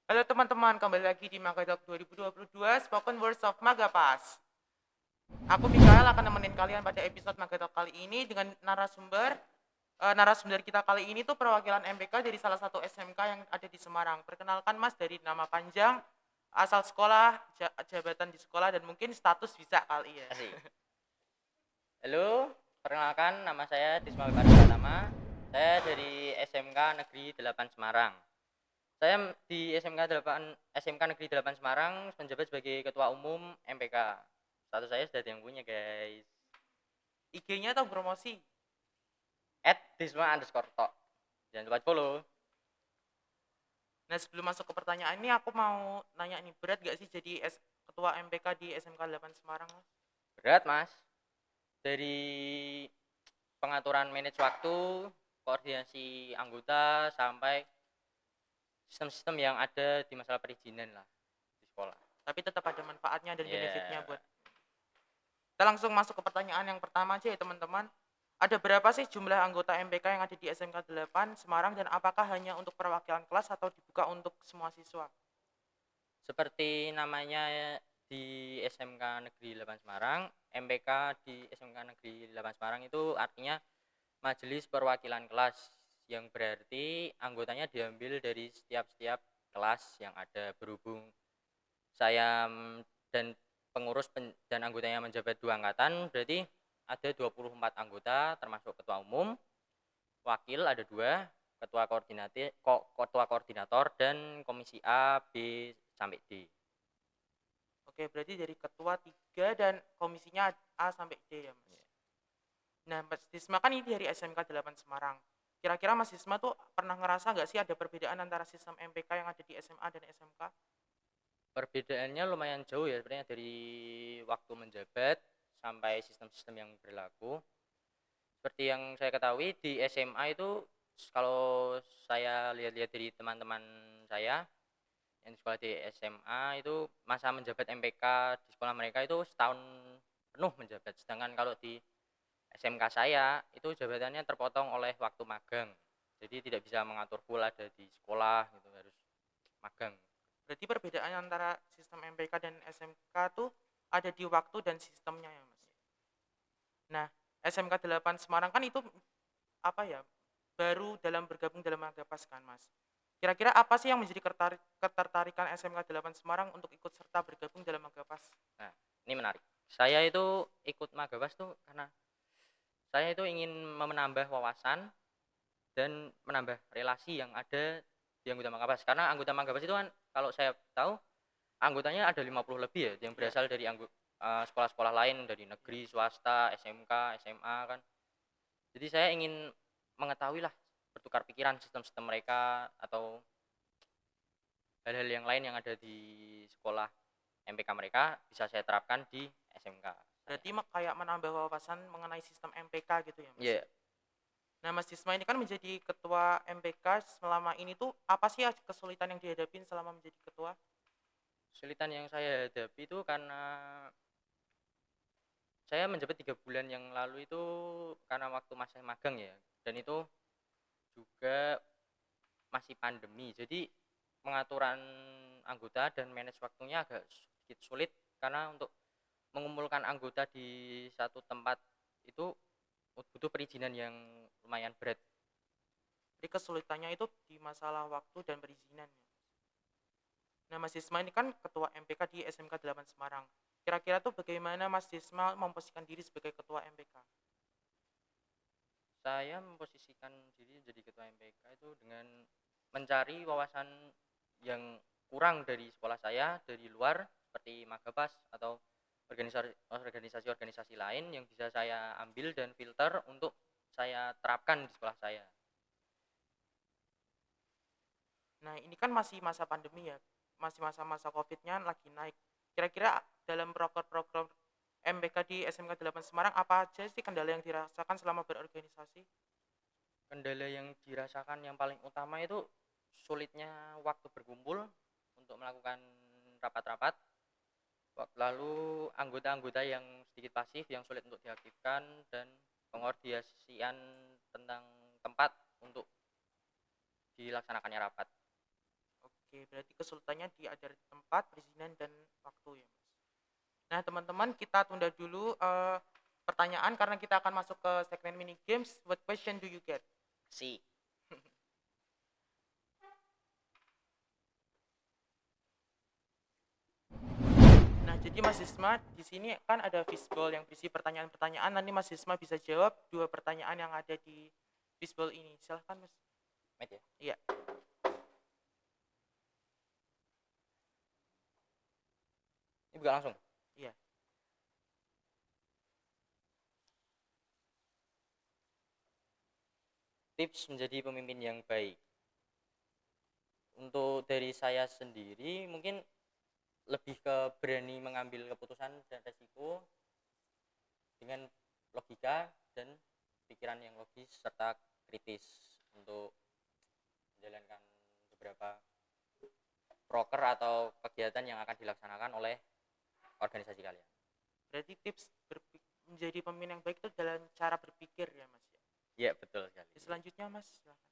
Halo teman-teman, kembali lagi di Magatalk 2022 Spoken Words of Magapas. Aku Mikael akan nemenin kalian pada episode Magatalk kali ini dengan narasumber kita kali ini tuh perwakilan MPK dari salah satu SMK yang ada di Semarang. Perkenalkan Mas dari nama panjang, asal sekolah, jabatan di sekolah dan mungkin status bisa kali ya. Asik. Halo, perkenalkan nama saya Disma Pratama. Saya dari SMK Negeri 8 Semarang. Saya di SMK Negeri 8 Semarang menjabat sebagai Ketua Umum MPK. Status saya sudah ada yang punya, guys. IG-nya atau promosi? @disma_tok. Jangan lupa follow. Nah sebelum masuk ke pertanyaan ini aku mau nanya nih, berat gak sih jadi ketua MPK di SMK 8 Semarang? Berat, Mas. Dari pengaturan manage waktu, koordinasi anggota, sampai sistem-sistem yang ada di masalah perizinan lah di sekolah. Tapi tetap ada manfaatnya dan benefitnya Ya, buat. Kita langsung masuk ke pertanyaan yang pertama aja ya teman-teman. Ada berapa sih jumlah anggota MPK yang ada di SMK 8 Semarang dan apakah hanya untuk perwakilan kelas atau dibuka untuk semua siswa? seperti namanya di SMK Negeri 8 Semarang, MPK di SMK Negeri 8 Semarang itu artinya Majelis Perwakilan Kelas, yang berarti anggotanya diambil dari setiap kelas yang ada. Berhubung saya dan dan anggotanya menjabat 2 angkatan, berarti ada 24 anggota termasuk ketua umum, wakil ada 2, ketua koordinator dan komisi A, B sampai D. Oke, berarti dari ketua 3 dan komisinya A sampai D ya, Mas. Nah, Mas Disma kan ini dari SMK 8 Semarang. Kira-kira Mas Disma tuh pernah ngerasa nggak sih ada perbedaan antara sistem MPK yang ada di SMA dan SMK? Perbedaannya lumayan jauh ya sebenarnya, dari waktu menjabat sampai sistem-sistem yang berlaku. Seperti yang saya ketahui di SMA itu, kalau saya lihat-lihat dari teman-teman saya yang sekolah di SMA itu, masa menjabat MPK di sekolah mereka itu setahun penuh menjabat. Sedangkan kalau di SMK saya itu jabatannya terpotong oleh waktu magang. Jadi tidak bisa mengatur full ada di sekolah gitu, harus magang. Berarti perbedaan antara sistem MPK dan SMK tuh ada di waktu dan sistemnya ya, Mas. Nah, SMK 8 Semarang kan itu apa ya? Baru dalam bergabung dalam Magapas kan, Mas. Kira-kira apa sih yang menjadi ketertarikan SMK 8 Semarang untuk ikut serta bergabung dalam Magapas? Nah, ini menarik. Saya itu ikut Magabas tuh karena saya itu ingin menambah wawasan dan menambah relasi yang ada di anggota Magabas. Karena anggota Magabas itu kan, kalau saya tahu, anggotanya ada 50 lebih ya, yang Iya, berasal dari sekolah-sekolah lain, dari iya. negeri, swasta, SMK, SMA kan. Jadi saya ingin mengetahui lah, bertukar pikiran sistem-sistem mereka atau hal-hal yang lain yang ada di sekolah MPK mereka bisa saya terapkan di SMK saya. Berarti kayak menambah wawasan mengenai sistem MPK gitu ya, Mas. Iya, yeah. Nah, Mas Disma ini kan menjadi ketua MPK selama ini tuh apa sih ya kesulitan yang dihadapin selama menjadi ketua? Kesulitan yang saya hadapi itu karena saya menjabat 3 bulan yang lalu itu karena waktu masa magang ya, dan itu juga masih pandemi. Jadi pengaturan anggota dan manage waktunya agak sedikit sulit, karena untuk mengumpulkan anggota di satu tempat itu butuh perizinan yang lumayan berat. Jadi kesulitannya itu di masalah waktu dan perizinan ya. Nah, Mas Disma ini kan ketua MPK di SMK 8 Semarang. Kira-kira tuh bagaimana Mas Disma memposisikan diri sebagai ketua MPK? Saya memposisikan diri jadi ketua MPK itu dengan mencari wawasan yang kurang dari sekolah saya, dari luar, seperti Magapas atau organisasi-organisasi lain yang bisa saya ambil dan filter untuk saya terapkan di sekolah saya. Nah, ini kan masih masa pandemi ya. Masih masa-masa Covid-nya lagi naik. Kira-kira dalam program-program MPK di SMK 8 Semarang apa aja sih kendala yang dirasakan selama berorganisasi? Kendala yang dirasakan yang paling utama itu sulitnya waktu berkumpul untuk melakukan rapat-rapat. Lalu anggota-anggota yang sedikit pasif, yang sulit untuk diaktifkan, dan pengordinasian tentang tempat untuk dilaksanakannya rapat. Oke, berarti kesulitannya diajar di tempat, perizinan, dan waktu ya, Mas. Nah, teman-teman, kita tunda dulu pertanyaan karena kita akan masuk ke segmen mini games. What question do you get? Si. Nah, jadi Mas Isma, di sini kan ada fishbowl yang berisi pertanyaan-pertanyaan. Nanti Mas Isma bisa jawab 2 pertanyaan yang ada di fishbowl ini. Silahkan, Mas. Met ya. Iya. Ini buka langsung. Iya. Tips menjadi pemimpin yang baik. Untuk dari saya sendiri mungkin lebih ke berani mengambil keputusan dan resiko dengan logika dan pikiran yang logis serta kritis untuk menjalankan beberapa proker atau kegiatan yang akan dilaksanakan oleh organisasi kalian. Berarti tips menjadi pemimpin yang baik itu dalam cara berpikir ya, Mas ya. Iya, betul sekali. Selanjutnya, Mas, silakan.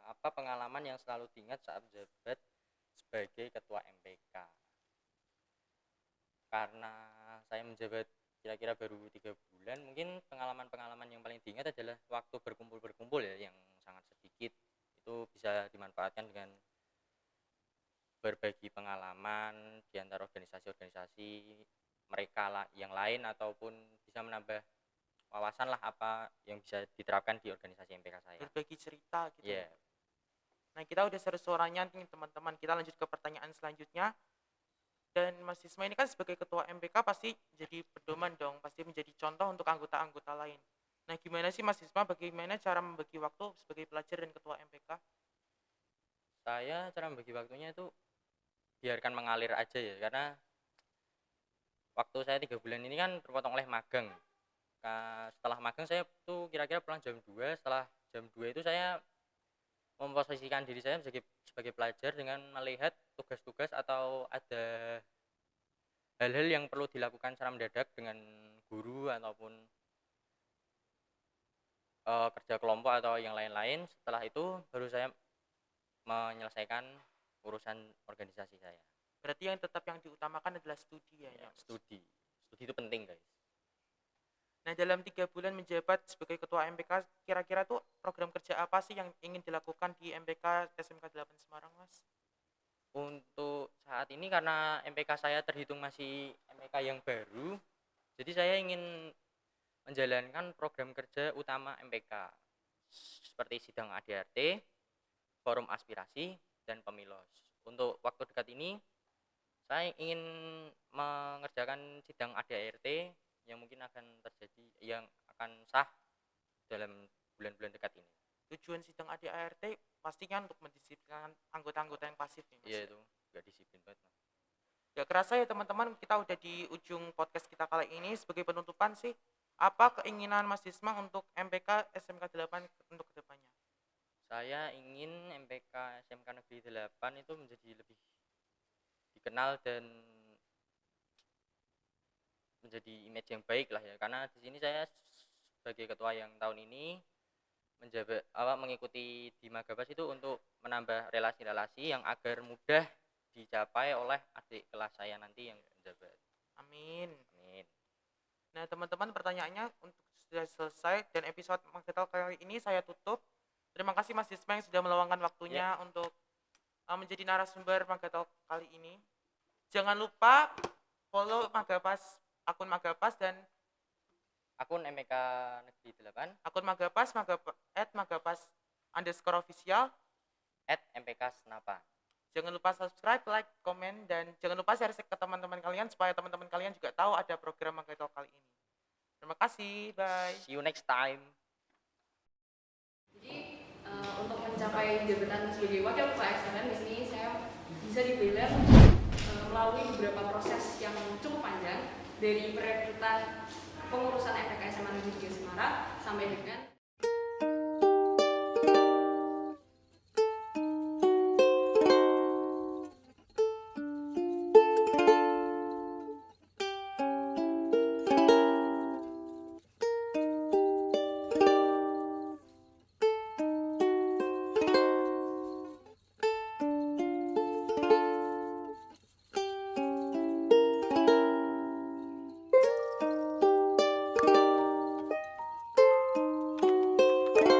Apa pengalaman yang selalu diingat saat menjabat sebagai ketua MPK? Karena saya menjabat kira-kira baru 3 bulan, mungkin pengalaman-pengalaman yang paling diingat adalah waktu berkumpul ya, yang sangat sedikit. Itu bisa dimanfaatkan dengan berbagi pengalaman di antara organisasi-organisasi mereka yang lain, ataupun bisa menambah wawasan lah apa yang bisa diterapkan di organisasi MPK saya. Berbagi cerita gitu. Iya. Nah, kita udah seru suaranya nih teman-teman. Kita lanjut ke pertanyaan selanjutnya. Dan Mas Isma ini kan sebagai ketua MPK pasti jadi pedoman dong, pasti menjadi contoh untuk anggota-anggota lain. Nah, gimana sih Mas Isma, bagaimana cara membagi waktu sebagai pelajar dan ketua MPK? Saya cara membagi waktunya itu biarkan mengalir aja ya, karena waktu saya 3 bulan ini kan terpotong oleh magang. Setelah magang saya tuh kira-kira pulang jam 2. Setelah jam 2 itu saya memposisikan diri saya sebagai pelajar dengan melihat tugas-tugas atau ada hal-hal yang perlu dilakukan secara mendadak dengan guru ataupun kerja kelompok atau yang lain-lain. Setelah itu baru saya menyelesaikan urusan organisasi saya. Berarti yang diutamakan adalah studi ya? Ya, studi itu penting, guys. Nah, dalam 3 bulan menjabat sebagai ketua MPK, kira-kira tuh program kerja apa sih yang ingin dilakukan di MPK SMK 8 Semarang, Mas? Untuk saat ini karena MPK saya terhitung masih MPK yang baru, jadi saya ingin menjalankan program kerja utama MPK seperti sidang ADRT, forum aspirasi, dan pemilos. Untuk waktu dekat ini saya ingin mengerjakan sidang ADRT yang mungkin akan terjadi, yang akan sah dalam bulan-bulan dekat ini. Tujuan sidang ADART pastinya untuk mendisiplinkan anggota-anggota yang pasif nih, Mas. Iya, itu nggak disiplin banget. Gak kerasa ya teman-teman, kita udah di ujung podcast kita kali ini. Sebagai penutupan sih, apa keinginan Mas Isma untuk MPK SMK 8 untuk kedepannya? Saya ingin MPK SMK Negeri 8 itu menjadi lebih dikenal dan menjadi image yang baik lah ya, karena di sini saya sebagai ketua yang tahun ini menjabat mengikuti di Magapas itu untuk menambah relasi-relasi yang agar mudah dicapai oleh adik kelas saya nanti yang menjabat. Amin. Amin. Nah, teman-teman, pertanyaannya untuk sudah selesai dan episode Magatal kali ini saya tutup. Terima kasih Mas Isma yang sudah meluangkan waktunya untuk menjadi narasumber Magatal kali ini. Jangan lupa follow Magapas, akun Magapas dan akun MPK Negeri 8, akun Magapas, @magapas_official, @MPK Senapan. Jangan lupa subscribe, like, komen, dan jangan lupa share ke teman-teman kalian supaya teman-teman kalian juga tahu ada program Magatal kali ini. Terima kasih, bye. See you next time. Jadi untuk mencapai jabatan sebagai wakil ketua SNN di sini saya bisa dibilang melalui beberapa proses yang cukup panjang, dari perekrutan pengurusan MPK SMA Negeri 3 Semarang sampai dengan